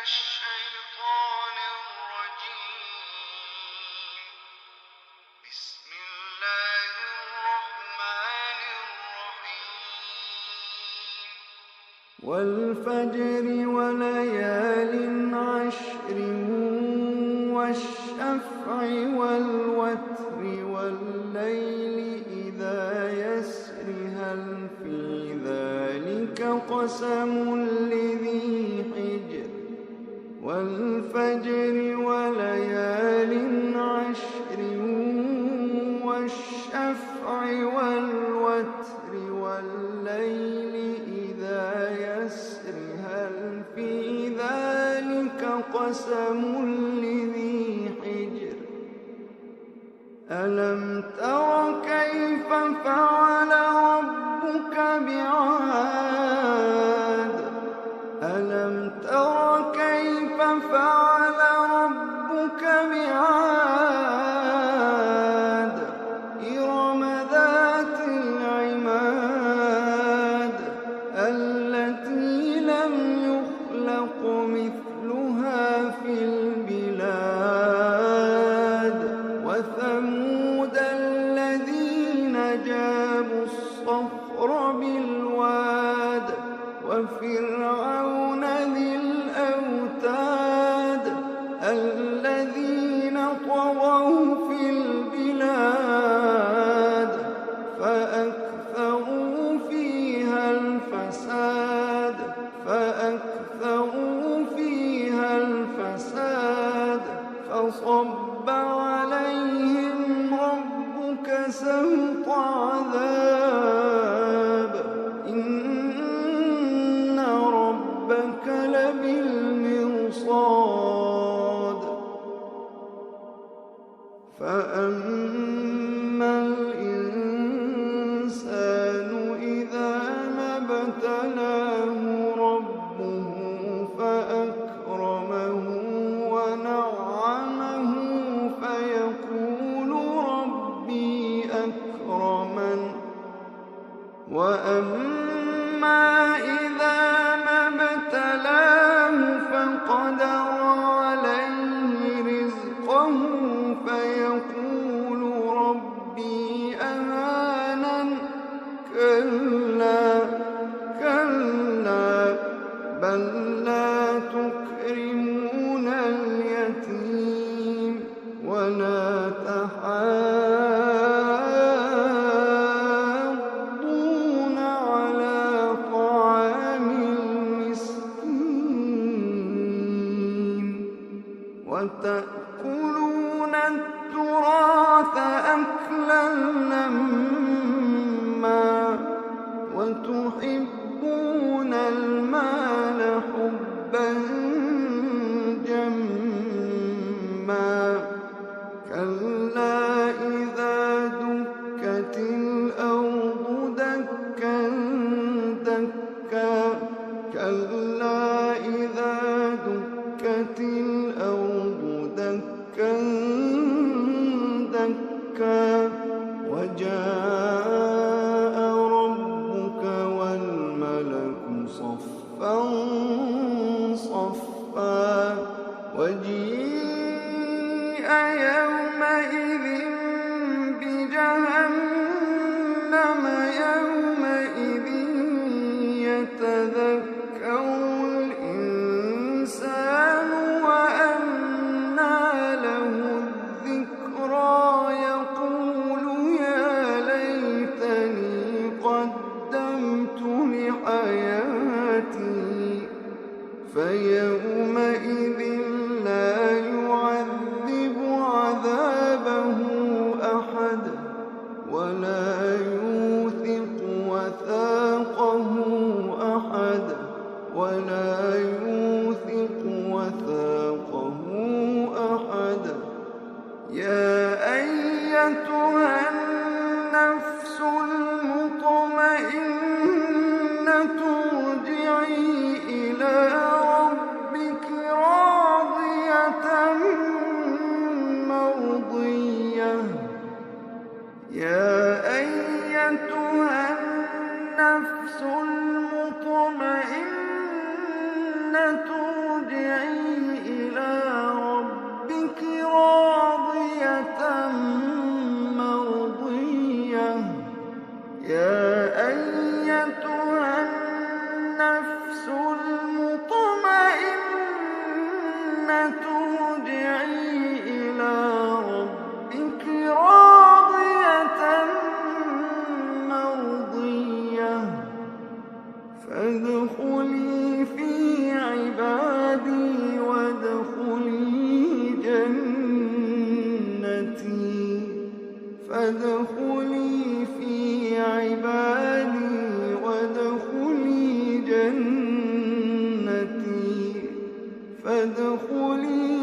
الشيطان الرجيم. بسم الله الرحمن الرحيم. والفجر وليال عشر والشفع والوتر والليل إذا يسر هل في ذلك قسم لذي حجر والفجر وليال عشر والشفع والوتر والليل إذا يسر هل في ذلك قسم لذي حجر ألم تر كيف فعل ربك بعاد ألم تر كيف فعل ربك بعاد إرم ذات العماد التي لم يخلق مثلها في البلاد وثمود الذين جابوا الصخر بالواد وفرعون ذي الأوتاد الذين طغوا في البلاد فأكثروا فيها الفساد فصب عليهم ربك سوط عذاب إن ربك لبالمرصاد فأما الإنسان إذا ما ابتلاه ربه فأكرمه ونعمه فيقول ربي أكرمن وأما إذا ما ابتلاه فقدر عليه رزقه فيقول ربي أهانن كلا بل لا تكرمون اليتيم ولا تحاضون على طعام المسكين وتأكلون التراث أكلا لما وتحبون المال حبا جما كلا إذا دكت الأرض دكا دكا كلا إذا دكت الأرض دكا دكا وجاء ربك والملك صفا صفا وجيء يومئذ بجهنم يومئذ يتذكر الإنسان وأنى له الذكرى يقول يا ليتني قدمت لحياتي فيومئذ لا يعذب عذابه أحد ولا يوثق وثاقه أحد يا أيتها النفس المطمئنة ارجعي إلى ربك فادخلي في عبادي وادخلي جنتي فادخلي في عبادي وادخلي جنتي فادخلي